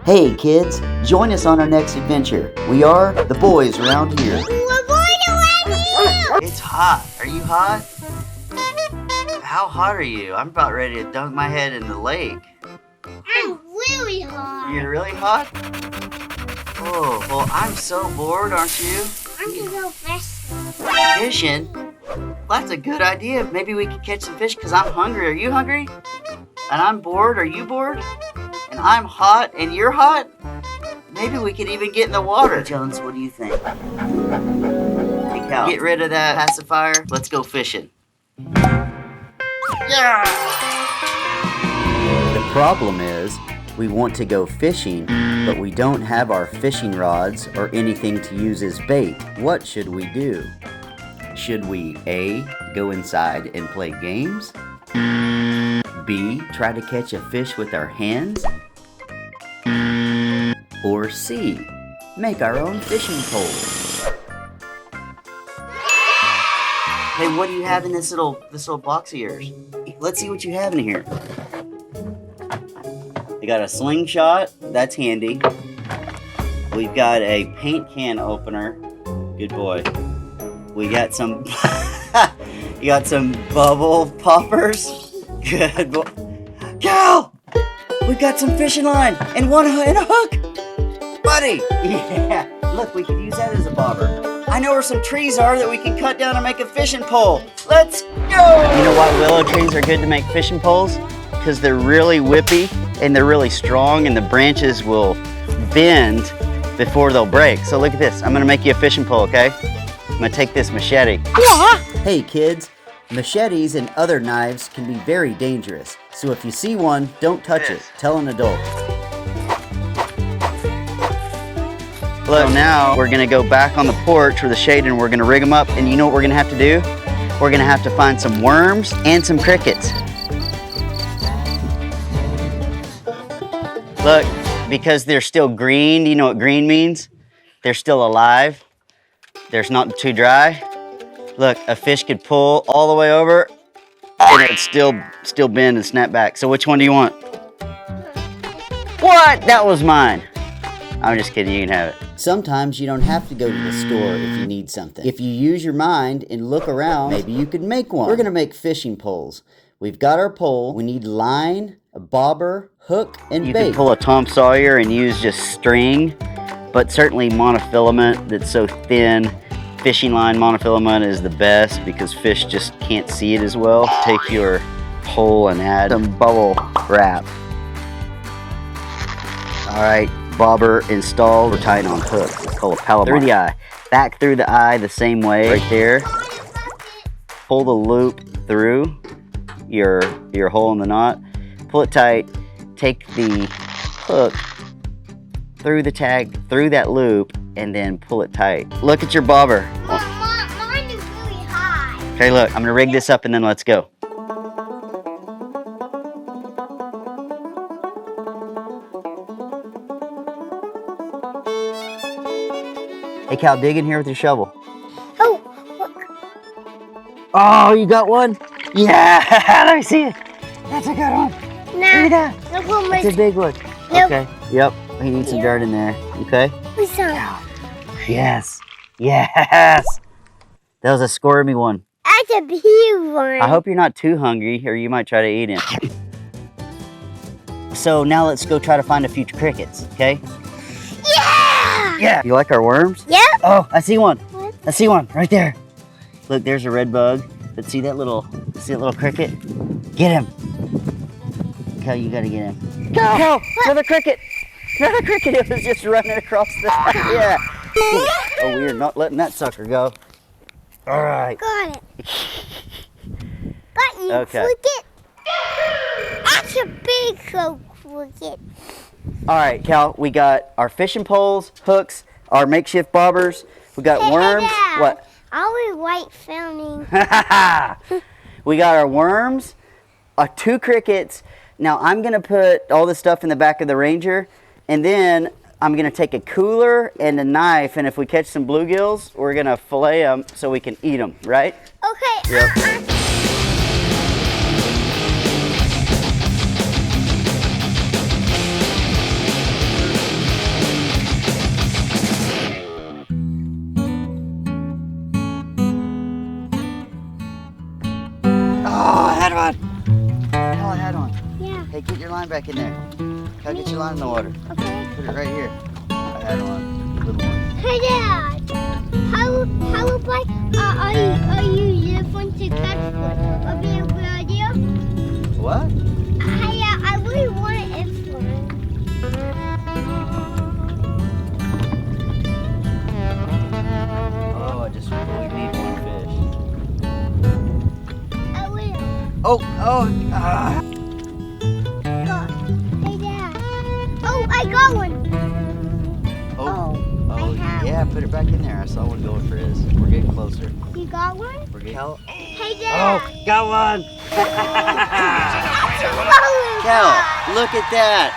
Hey kids, join us on our next adventure. We are the boys around here. We're going to let you! It's hot. Are you hot? How hot are you? I'm about ready to dunk my head in the lake. I'm really hot. You're really hot? Oh, well, I'm so bored, aren't you? I'm going to go fishing. Fishing? That's a good idea. Maybe we could catch some fish because I'm hungry. Are you hungry? And I'm bored. Are you bored? And I'm hot and you're hot? Maybe we could even get in the water. Jones, what do you think? Hey, Cal, get rid of that pacifier. Let's go fishing. Yeah! The problem is, we want to go fishing, but we don't have our fishing rods or anything to use as bait. What should we do? Should we A, go inside and play games? B, try to catch a fish with our hands? Or C, make our own fishing pole? Hey, what do you have in this little box of yours? Let's see what you have in here. You got a slingshot, that's handy. We've got a paint can opener. Good boy. We got some you got some bubble poppers. Good boy. Cal! We got some fishing line and a hook. Buddy! Yeah. Look, we could use that as a bobber. I know where some trees are that we can cut down and make a fishing pole. Let's go! You know why willow trees are good to make fishing poles? Because they're really whippy and they're really strong and the branches will bend before they'll break. So look at this. I'm gonna make you a fishing pole, okay? I'm gonna take this machete. Yeah. Hey kids, machetes and other knives can be very dangerous. So if you see one, don't touch it. Tell an adult. Look, now we're gonna go back on the porch with the shade and we're gonna rig them up. And you know what we're gonna have to do? We're gonna have to find some worms and some crickets. Look, because they're still green, you know what green means? They're still alive. They're not too dry. Look, a fish could pull all the way over and it'd still bend and snap back. So which one do you want? What? That was mine. I'm just kidding, you can have it. Sometimes you don't have to go to the store if you need something. If you use your mind and look around, maybe you could make one. We're gonna make fishing poles. We've got our pole, we need line, a bobber, hook, and bait. You can pull a Tom Sawyer and use just string, but certainly monofilament that's so thin. Fishing line monofilament is the best because fish just can't see it as well. Take your pole and add some bubble wrap. All right. Bobber installed. We're tying on hooks. It's called a Palomar. Through the eye. Back through the eye the same way. Right there. Pull the loop through your hole in the knot. Pull it tight. Take the hook through the tag, through that loop, and then pull it tight. Look at your bobber. Mine is really high. Okay, look. I'm going to rig this up and then let's go. Hey Cal, dig in here with your shovel. Oh, look. Oh, you got one? Yeah, let me see it. That's a good one. Nah, look at that. look what my... It's a big one. Nope. Okay, yep. We need some dirt in there, okay? Yes, yes. That was a squirmy one. That's a huge one. I hope you're not too hungry or you might try to eat him. So now let's go try to find a few crickets, okay? Yeah! Yeah. You like our worms? Yep. Oh, I see one. What? I see one right there. Look, there's a red bug. But see that little cricket? Get him. Cal, you gotta get him. Cal, another cricket. Another cricket. It was just running across the, yeah. Oh, we're not letting that sucker go. All right. Got it. Got you, Okay. cricket. That's a big cricket. All right, Cal, we got our fishing poles, hooks, our makeshift bobbers. We got worms. Dad. What? I was white filming. We got our worms, 2 crickets. Now I'm gonna put all this stuff in the back of the Ranger, and then I'm gonna take a cooler and a knife, and if we catch some bluegills, we're gonna fillet them so we can eat them, right? Okay. Yep. back in there. Cal, get your line in the water. Okay. Put it right here. I had one, little one. Hey, Dad. How about are you different to catch one? Would be a good idea. What? Hey, I really want this one. Oh, we need one fish. I will. Oh. Hey, Dad. Oh, I got one. I have Yeah, put it back in there. I saw one going for his. We're getting closer. You got one? We're getting. Cal. Hey, Dad. Oh, got one. Oh, Cal, look at that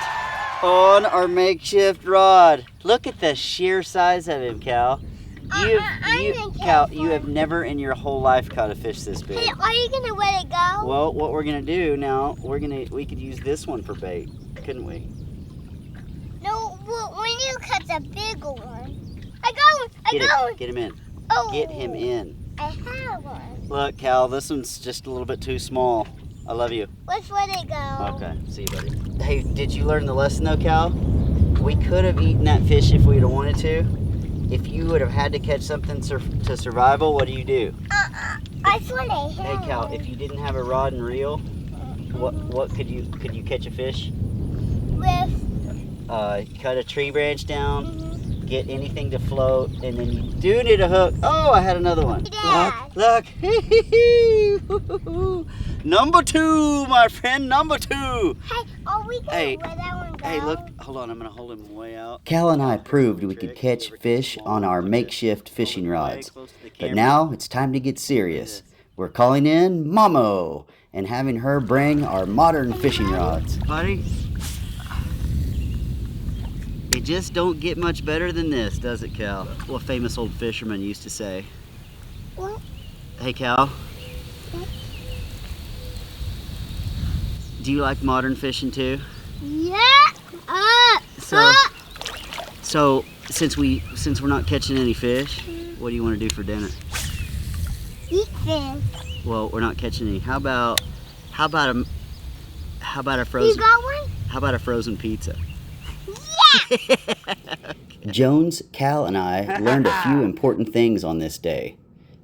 on our makeshift rod. Look at the sheer size of him, Cal. Cal, you have never in your whole life caught a fish this big. Hey, are you gonna let it go? Well, what we're gonna do now, we could use this one for bait, couldn't we? No, well, when you catch a bigger one. I got one. I got one. Get him in. Oh. Get him in. I have one. Look, Cal, this one's just a little bit too small. I love you. Let's let it go. Okay, see you, buddy. Hey, did you learn the lesson though, Cal? We could have eaten that fish if we'd have wanted to. If you would have had to catch something to survival, what do? I thought I had. Hey, Cal, if you didn't have a rod and reel, what could you catch a fish? With. Cut a tree branch down, get anything to float, and then you do need a hook. Oh, I had another one. Dad. Look. Number 2, my friend, number 2. Hey, are we gonna Hey, let that one go? Hey, look, hold on, I'm gonna hold him way out. Cal and I proved we could catch fish on our makeshift fishing rods. But now it's time to get serious. We're calling in Momo and having her bring our modern fishing rods. Buddy, it just don't get much better than this, does it, Cal? What a famous old fisherman used to say. What? Hey, Cal. Do you like modern fishing too? Yeah. So since we're not catching any fish, what do you want to do for dinner? Eat fish. Well, we're not catching any. How about a frozen? You got one? How about a frozen pizza? Yeah. Jones, Cal, and I learned a few important things on this day.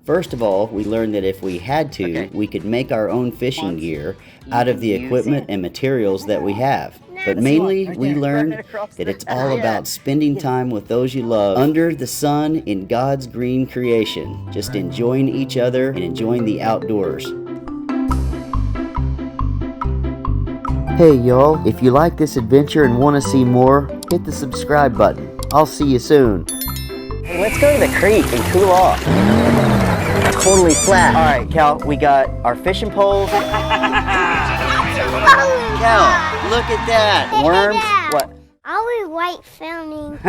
First of all, we learned that if we had to, we could make our own fishing gear out of the equipment and materials that we have. But mainly, we learned that it's all about spending time with those you love under the sun in God's green creation, just enjoying each other and enjoying the outdoors. Hey y'all, if you like this adventure and want to see more, hit the subscribe button. I'll see you soon. Hey, let's go to the creek and cool off. Totally flat. All right, Cal, we got our fishing poles. Cal, look at that. Worms. What? Are we white filming?